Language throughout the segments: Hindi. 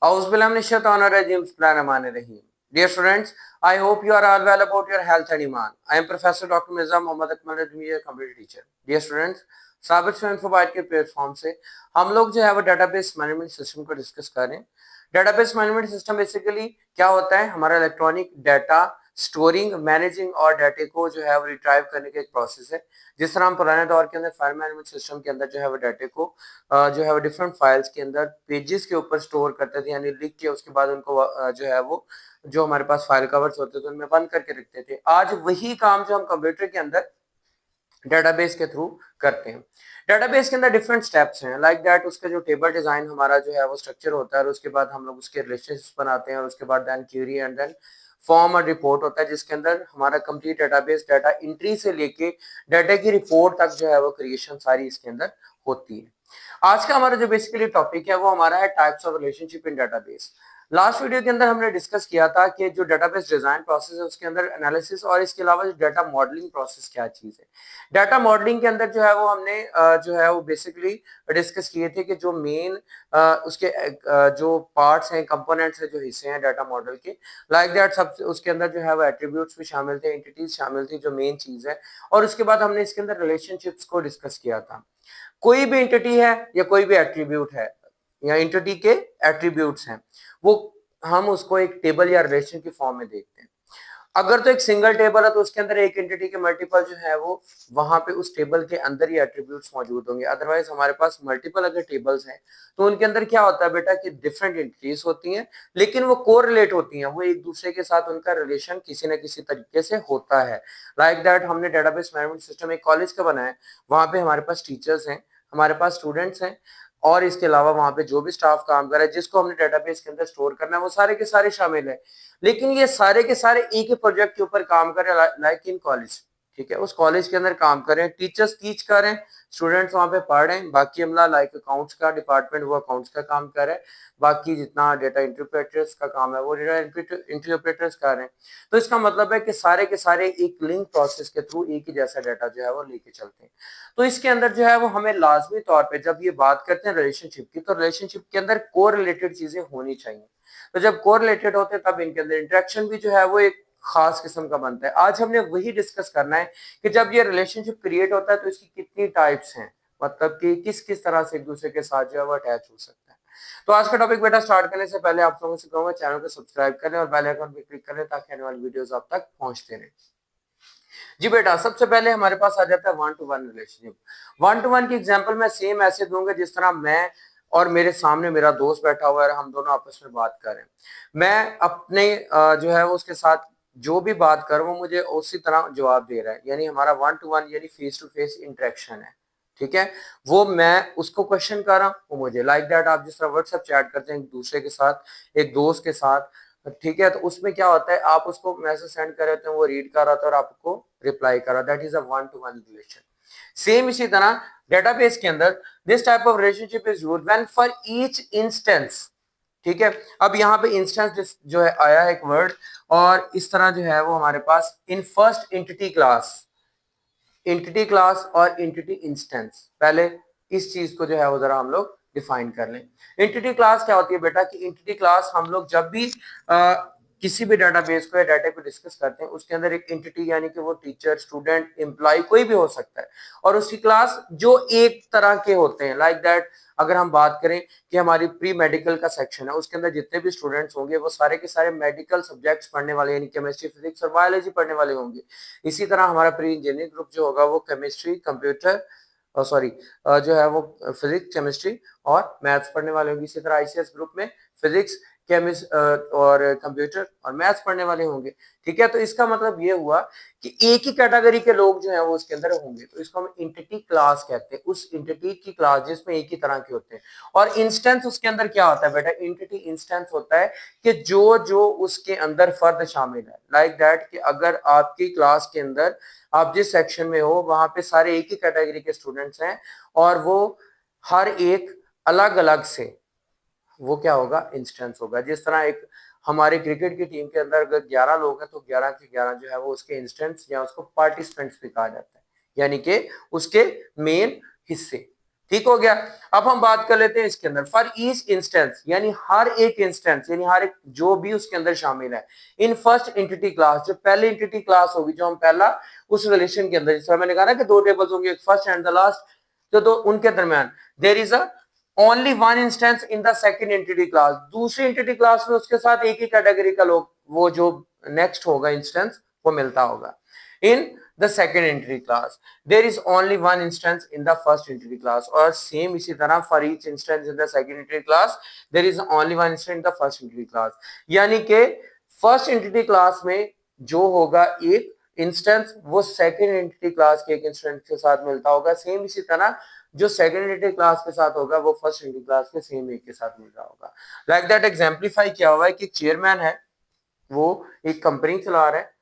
Auzubillahiminash-shaitanir-rajim. Dear students, I hope you are all well about your health and iman. I am Professor Dr. Mirza Mohammad Akmal Azmi, your computer teacher. Dear students, साबित स्टूडेंट प्रोवाइड के प्लेटफॉर्म से हम लोग जो है वो डेटाबेस मैनेजमेंट सिस्टम को डिस्कस कर रहे हैं। डेटाबेस मैनेजमेंट सिस्टम बेसिकली क्या होता है? हमारा इलेक्ट्रॉनिक डाटा स्टोरिंग, मैनेजिंग और डाटा को जो है वो रिट्राइव करने का एक प्रोसेस है। जिस तरह हम पुराने दौर के अंदर फाइल मैनेजमेंट सिस्टम के अंदर जो है वो डाटा को जो है वो डिफरेंट फाइल्स के अंदर पेजेस के ऊपर स्टोर करते थे, यानी लिख के उसके बाद उनको जो है वो जो हमारे पास फाइल कवर्स होते थे उनमें बंद करके रखते थे। आज वही काम जो हम कंप्यूटर के अंदर डेटाबेस के थ्रू करते हैं। डेटाबेस के अंदर डिफरेंट स्टेप्स हैं, लाइक दैट उसका जो टेबल डिजाइन हमारा जो है वो स्ट्रक्चर होता है और उसके बाद हम लोग उसके रिलेशनशिप्स बनाते हैं और उसके बाद then query and then form और रिपोर्ट होता है, जिसके अंदर हमारा कंप्लीट डेटाबेस डाटा एंट्री से लेके डाटा की रिपोर्ट तक जो है वो क्रिएशन सारी इसके अंदर होती है। आज का हमारा जो बेसिकली टॉपिक है वो हमारा है types of relationship in database. Last video के अंदर हमने डिस्कस किया था कि जो डेटाबेस डिजाइन प्रोसेस है उसके अंदर एनालिसिस और इसके अलावा डाटा मॉडलिंग प्रोसेस क्या चीज है। डाटा मॉडलिंग के अंदर जो है वो हमने जो है वो बेसिकली डिस्कस किए थे कि जो मेन उसके जो पार्ट्स हैं, कंपोनेंट्स हैं, जो हिस्से हैं डाटा मॉडल के, लाइक दैट सब उसके अंदर जो है वो एट्रीब्यूट्स भी शामिल थे, एंटिटीज शामिल थी जो मेन चीज है। और उसके बाद हमने इसके अंदर रिलेशनशिप्स को डिस्कस किया था। कोई भी एंटिटी है या कोई भी एट्रीब्यूट है या एंटिटी के एट्रीब्यूट्स हैं, वो हम उसको एक टेबल या रिलेशन की फॉर्म में देखते हैं। अगर तो एक सिंगल टेबल है तो उसके अंदर एक एंटिटी के मल्टीपल जो है वो वहां पे उस टेबल के अंदर ही एट्रीब्यूट्स मौजूद होंगे। अदरवाइज हमारे पास मल्टीपल अगर टेबल्स हैं तो उनके अंदर क्या होता है बेटा कि डिफरेंट एंटिटीज होती हैं, लेकिन वो कोरिलेट होती हैं, वो एक दूसरे के साथ उनका रिलेशन किसी न किसी तरीके से होता है। लाइक दैट हमने डेटाबेस मैनेजमेंट सिस्टम एक कॉलेज का बनाया है, वहां पे हमारे पास टीचर्स हैं, हमारे पास स्टूडेंट्स हैं और इसके अलावा वहां पे जो भी स्टाफ काम कर रहा है जिसको हमने डेटाबेस के अंदर स्टोर करना है वो सारे के सारे शामिल है। लेकिन ये सारे के सारे एक ही प्रोजेक्ट के ऊपर काम कर रहे हैं, लाइक इन कॉलेज। ठीक है, उस कॉलेज के अंदर काम कर रहे हैं, टीचर्स टीच कर रहे हैं, स्टूडेंट्स वहां पे पढ़ रहे हैं, बाकी अमला लाइक अकाउंट्स का डिपार्टमेंट वो अकाउंट्स का काम कर रहे हैं, बाकी जितना डेटा इंटरप्रेटर्स का काम है वो डेटा इंटरप्रेटर्स कर रहे हैं। तो इसका मतलब है कि सारे के सारे एक लिंक प्रोसेस के थ्रू एक ही जैसा डाटा जो है वो लेके चलते हैं। तो इसके अंदर जो है वो हमें लाजमी तौर पे जब ये बात करते हैं रिलेशनशिप की, तो रिलेशनशिप के अंदर को रिलेटेड चीजें होनी चाहिए। तो जब कोरिलेटेड होते हैं तब इनके अंदर इंटरेक्शन भी जो है वो एक खास किस्म का बनता है। आज हमने वही डिस्कस करना है कि जब ये रिलेशनशिप क्रिएट होता है तो इसकी कितनी टाइप्स हैं, मतलब कि किस किस तरह से एक दूसरे के साथ जो है वो अटैच हो सकता है। तो आज का टॉपिक बेटा स्टार्ट करने से पहले आप लोगों से कहूंगा चैनल को सब्सक्राइब करें और बेल आइकन पे क्लिक करें ताकि आने वाली वीडियोस आप तक पहुंचते रहें। जी बेटा, सबसे पहले हमारे पास आ जाता है one two one relationship. One two one की एग्जांपल मैं सेम ऐसे दूंगा जिस तरह मैं और मेरे सामने मेरा दोस्त बैठा हुआ है, हम दोनों आपस में बात कर रहे हैं। मैं अपने जो है उसके साथ जो भी बात कर रहा हूँ मुझे उसी तरह जवाब दे रहा है, यानी हमारा वन टू वन यानी फेस टू फेस इंटरेक्शन है। ठीक है, वो मैं उसको क्वेश्चन कर रहा हूँ, वो मुझे, लाइक दैट आप जिस तरह व्हाट्सएप चैट करते हैं एक दूसरे के साथ, एक दोस्त के साथ। ठीक है, तो उसमें क्या होता है आप उसको मैसेज सेंड कर रहे होते हैं, वो रीड कर रहा था और आपको रिप्लाई कर रहा, that is a one two one relation. Same इसी तरह डेटाबेस के अंदर this type of relationship is used when for each instance. ठीक है, अब यहाँ पे इंस्टेंस जो है आया है एक वर्ड, और इस तरह जो है वो हमारे पास in first entity class, entity class और एंटिटी इंस्टेंस, पहले इस चीज को जो है वो जरा हम लोग डिफाइन कर लें। एंटिटी क्लास क्या होती है बेटा कि एंटिटी क्लास हम लोग जब भी किसी भी डाटाबेस को या डाटा को डिस्कस करते हैं उसके अंदर एक एंटिटी यानी कि वो टीचर, स्टूडेंट, एम्प्लॉय कोई भी हो सकता है, और उसकी क्लास जो एक तरह के होते हैं, लाइक दैट अगर हम बात करें कि हमारी प्री मेडिकल का सेक्शन है उसके अंदर जितने भी स्टूडेंट्स होंगे वो सारे के सारे मेडिकल सब्जेक्ट्स पढ़ने वाले यानी केमिस्ट्री, फिजिक्स और बायोलॉजी पढ़ने वाले होंगे। इसी तरह हमारा प्री इंजीनियरिंग ग्रुप जो होगा वो केमिस्ट्री, कंप्यूटर सॉरी जो है वो फिजिक्स, केमिस्ट्री और मैथ्स पढ़ने वाले होंगे। इसी तरह आईसीएस ग्रुप में फिजिक्स, केमिस्ट और कंप्यूटर और मैथ्स पढ़ने वाले होंगे। ठीक है, तो इसका मतलब ये हुआ कि एक ही कैटेगरी के लोग जो है वो उसके अंदर होंगे, तो इसको हम एंटिटी क्लास कहते हैं, उस एंटिटी की क्लास जिसमें एक ही तरह के होते हैं। और इंस्टेंस उसके अंदर क्या होता है बेटा, एंटिटी इंस्टेंस होता है कि जो जो उसके अंदर फर्द शामिल है, लाइक दैट कि अगर आपकी क्लास के अंदर आप जिस सेक्शन में हो वहां पे सारे एक ही कैटेगरी के स्टूडेंट्स हैं और वो हर एक अलग अलग से, वो क्या होगा, इंस्टेंस होगा। जिस तरह एक हमारे क्रिकेट की टीम के अंदर अगर 11 लोग हैं तो 11 के 11 जो है वो उसके इंस्टेंस या उसको पार्टिसिपेंट्स भी कहा जाता है, यानी कि उसके मेन हिस्से। ठीक हो गया। अब हम बात कर लेते हैं इसके अंदर फॉर ईच इंस्टेंस, यानी हर एक इंस्टेंस, यानी हर एक जो भी उसके अंदर शामिल है इन फर्स्ट एंटिटी क्लास, जो पहली एंटिटी क्लास होगी, जो हम पहला उस रिलेशन के अंदर, जैसे मैंने कहा ना कि दो टेबल्स होंगे, फर्स्ट एंड द लास्ट, तो उनके दरमियान there is a only one instance in the second entity class, दूसरी एंटिटी क्लास में उसके साथ एक ही कैटेगरी का लोग, वो जो नेक्स्ट होगा इंस्टेंस वो मिलता होगा। इन the second entity class there is only one instance in the first entity class, और सेम इसी तरह for each instance in the second entity class there is only one instance in the first entity class, यानी कि फर्स्ट एंटिटी क्लास में जो होगा एक इंस्टेंस वो सेकंड एंटिटी क्लास के एक इंस्टेंस के साथ मिलता होगा, सेम इसी तरह जो सेकंड एंटिटी क्लास के साथ होगा वो फर्स्ट एंटिटी क्लास के सेम एक के साथ मिल रहा होगा। लाइक दैट एग्जाम्पलीफाई किया हुआ है कि चेयरमैन है, वो एक कंपनी चला रहा है,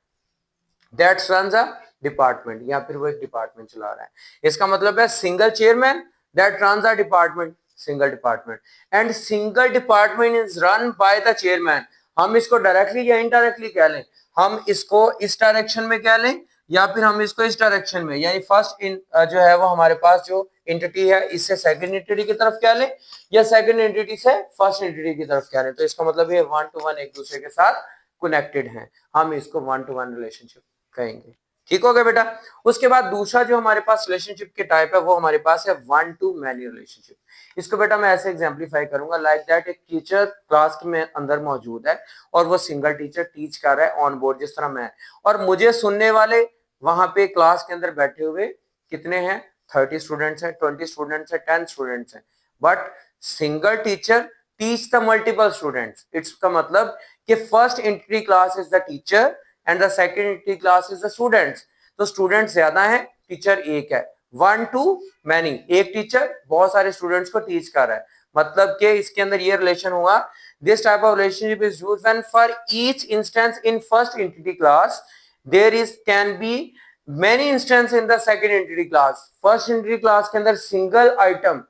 दैट्स रन्स अ डिपार्टमेंट, या फिर वो एक डिपार्टमेंट चला रहा है। इसका मतलब है single chairman that runs a department, single department, and single department is run by the chairman. हम इसको डायरेक्टली या इनडायरेक्टली कह लें, हम इसको इस डायरेक्शन में कह लें या फिर हम इसको इस डायरेक्शन में, यानी फर्स्ट जो है वो हमारे पास जो एंटिटी है इससे सेकंड एंटिटी की तरफ कह लें या सेकंड एंटिटी से फर्स्ट एंटिटी की तरफ कह लें, तो इसका मतलब ये वन टू वन एक दूसरे के साथ कनेक्टेड हैं, हम इसको वन टू वन रिलेशनशिप कहेंगे। ठीक हो गया बेटा। उसके बाद दूसरा जो हमारे पास रिलेशनशिप के टाइप है वो हमारे पास है वन टू मैनी रिलेशनशिप। इसको बेटा मैं ऐसे एग्जांपलीफाई करूंगा, लाइक दैट एक टीचर क्लास में अंदर मौजूद है और वो सिंगल टीचर टीच कर रहा है ऑन बोर्ड, जिस तरह मैं, और मुझे सुनने वाले वहां पे क्लास के अंदर बैठे हुए कितने हैं, 30 स्टूडेंट्स हैं, 20 स्टूडेंट्स हैं, 10 स्टूडेंट्स हैं, but single teacher teach the multiple students. It's का मतलब कि first entry class is the teacher and the second entry class is the students, तो स्टूडेंट्स ज्यादा हैं, टीचर एक है, वन टू मैनी, एक टीचर बहुत सारे स्टूडेंट्स को टीच कर रहा है, मतलब कि इसके अंदर ये रिलेशन हुआ। This type of relationship is used when for each instance in first entity class there is can be many instance in the second entity class. First entity class के अंदर single item,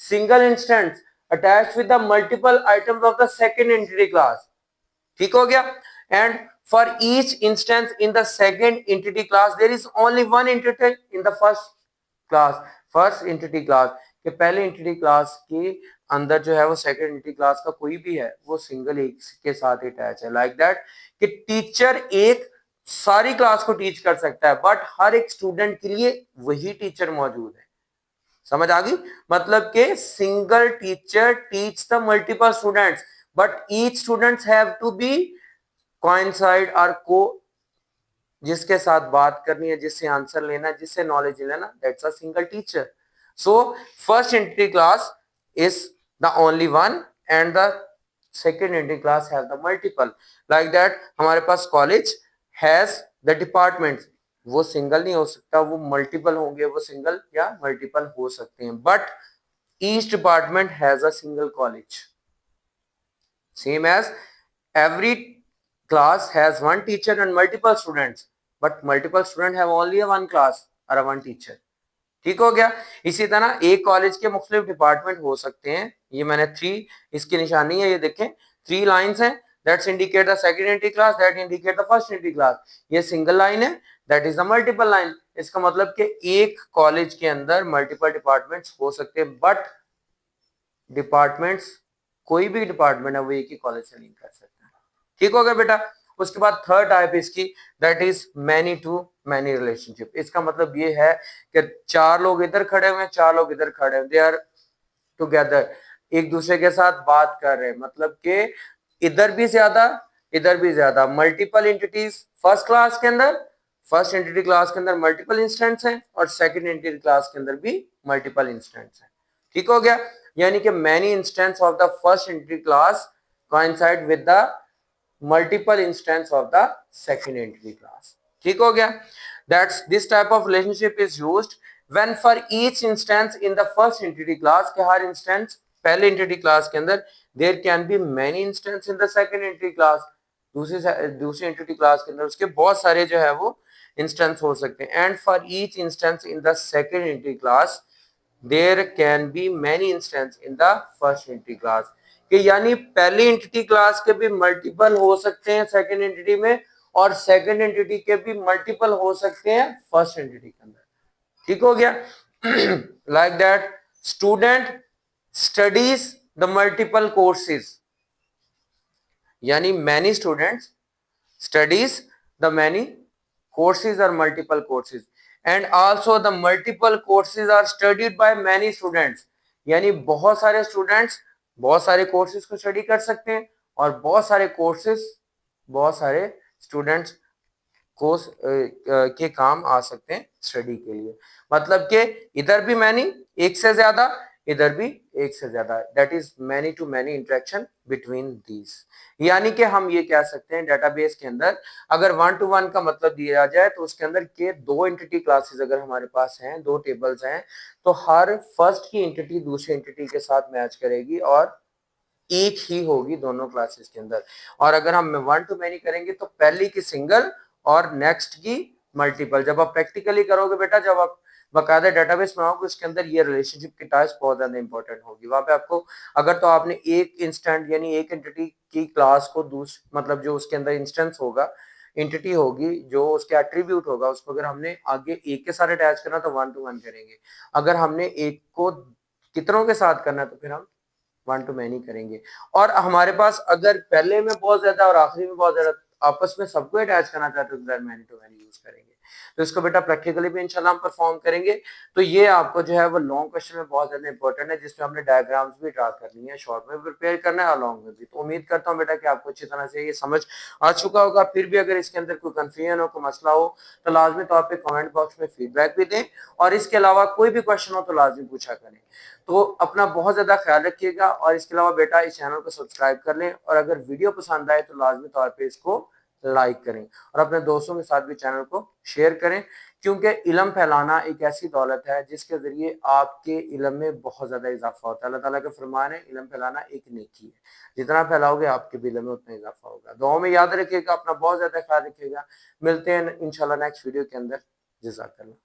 single instance attached with the multiple items of the second entity class. ठीक हो गया। And for each instance in the second entity class there is only one entity in the first class, first entity class के पहले entity class के अंदर जो है वो second entity class का कोई भी है वो सिंगल एक के साथ अटैच है। लाइक दैट कि टीचर एक सारी क्लास को टीच कर सकता है बट हर एक स्टूडेंट के लिए वही टीचर मौजूद है। समझ आ गई, मतलब के single teacher teach the multiple students but each students have to be coincide और को, जिसके साथ बात करनी है, जिससे आंसर लेना है, जिससे नॉलेज लेना, that's a single teacher. So first entry class is the only one and the second entry class have the multiple. Like that हमारे पास कॉलेज हैज द डिपार्टमेंट्स, वो सिंगल नहीं हो सकता, वो मल्टीपल होंगे, वो सिंगल या मल्टीपल हो सकते हैं, but each department has a single college. Same as every class has one teacher and multiple students but multiple students have only a one class or a one teacher। ठीक हो गया। इसी तरह एक कॉलेज के मुख्तलिफ डिपार्टमेंट हो सकते हैं, ये मैंने 3 इसकी निशानी है, ये देखें 3 लाइंस हैं, that's indicate the second entry class, that indicate the first entry class, ये सिंगल लाइन है, that is the multiple line. इसका मतलब कि एक कॉलेज के अंदर मल्टीपल डिपार्टमेंट्स हो सकते हैं बट डिपार्टमेंट्स, कोई भी डिपार्टमेंट है वो एक ही कॉलेज से लिंक कर सकते हैं। ठीक हो गया बेटा। उसके बाद थर्ड टाइप इसकी that is many to many relationship. इसका मतलब ये है कि 4 लोग इधर खड़े हुए हैं, 4 लोग इधर खड़े हैं, दे आर टुगेदर, एक दूसरे के साथ बात कर रहे हैं, मतलब कि इधर भी ज्यादा इधर भी ज्यादा, मल्टीपल एंटिटीज फर्स्ट क्लास के अंदर, फर्स्ट एंटिटी क्लास के अंदर मल्टीपल इंस्टेंट्स हैं और सेकंड एंटिटी क्लास के अंदर भी मल्टीपल इंस्टेंट्स हैं। ठीक हो गया, यानी कि many instants of the first entity class coincide with the multiple instance of the second entity class। ठीक हो गया। That's this type of relationship is used when for each instance in the first entity class के हर instance पहले entity class के अंदर there can be many instance in the second entity class, दूसरी entity class के अंदर उसके बहुत सारे जो है वो instance हो सकते हैं, and for each instance in the second entity class there can be many instance in the first entity class, कि यानी पहली एंटिटी क्लास के भी मल्टीपल हो सकते हैं सेकंड एंटिटी में और सेकंड एंटिटी के भी मल्टीपल हो सकते हैं फर्स्ट एंटिटी के अंदर। ठीक हो गया। Like that student studies the multiple courses, यानी many students studies the many courses or multiple courses, and also the multiple courses are studied by many students, यानी बहुत सारे स्टूडेंट्स बहुत सारे कोर्सेज को स्टडी कर सकते हैं और बहुत सारे कोर्सेज बहुत सारे स्टूडेंट्स को के काम आ सकते हैं स्टडी के लिए। मतलब कि इधर भी मैनी एक से ज्यादा, इधर भी एक से ज्यादा, that is many to many interaction between these. यानी कि हम ये कह सकते हैं डेटाबेस के अंदर अगर 1 to 1 का मतलब दिया जाए तो उसके अंदर के दो एंटिटी क्लासेस अगर हमारे पास हैं, दो टेबल्स हैं, तो हर फर्स्ट की एंटिटी दूसरी एंटिटी के साथ मैच करेगी और एक ही होगी दोनों क्लासेस के अंदर। और अगर हम 1 to many करेंगे तो पहली की सिंगल और नेक्स्ट की मल्टीपल। जब आप प्रैक्टिकली करोगे बेटा, जब आप बकायदा डेटाबेस बनाओगे उसके अंदर ये रिलेशनशिप की टाइप्स बहुत ज्यादा इंपॉर्टेंट होगी। वहां पे आपको अगर तो आपने एक इंस्टेंट यानी एक एंटिटी की क्लास को मतलब जो उसके अंदर इंस्टेंस होगा, एंटिटी होगी, जो उसके एट्रीब्यूट होगा, उसको अगर हमने आगे एक के साथ अटैच करना तो 1 to 1 करेंगे। अगर हमने एक को कितनों के साथ करना है तो फिर हम 1 to many करेंगे। और हमारे पास अगर पहले में बहुत ज्यादा और आखिरी में बहुत ज्यादा आपस में सबको अटैच करना चाहते हो तो मैनी टू मैनी यूज करेंगे। तो इसको बेटा प्रैक्टिकली भी इंशाल्लाह हम परफॉर्म करेंगे। तो ये आपको जो है वो लॉन्ग क्वेश्चन में बहुत ज्यादा इंपॉर्टेंट है, जिसमें हमने डायग्राम्स भी ड्रा करनी है, शॉर्ट में प्रिपेयर करना है और लॉन्ग में भी। तो उम्मीद करता हूँ बेटा कि आपको अच्छी तरह से ये समझ आ चुका होगा। फिर भी अगर इसके अंदर कोई कंफ्यूजन हो, कोई मसला हो तो लाजमी तौर पर कमेंट बॉक्स में फीडबैक भी दें, और इसके अलावा कोई भी क्वेश्चन हो तो लाजमी पूछा करें। तो अपना बहुत ज्यादा ख्याल रखिएगा, और इसके अलावा बेटा इस चैनल को सब्सक्राइब कर लें, और अगर वीडियो पसंद आए तो लाजमी तौर पे इसको लाइक करें और अपने दोस्तों के साथ भी चैनल को शेयर करें, क्योंकि इल्म फैलाना एक ऐसी दौलत है जिसके जरिए आपके इल्म में बहुत ज्यादा इजाफा होता है। अल्लाह ताला का फरमान है, इल्म फैलाना एक नेकी है, जितना फैलाओगे आपके भी इल्म में उतना इजाफा होगा। दुआ में याद रखिएगा, अपना बहुत ज्यादा ख्याल रखिएगा। मिलते हैं इंशाल्लाह नेक्स्ट वीडियो के अंदर। जज़ाकल्लाह।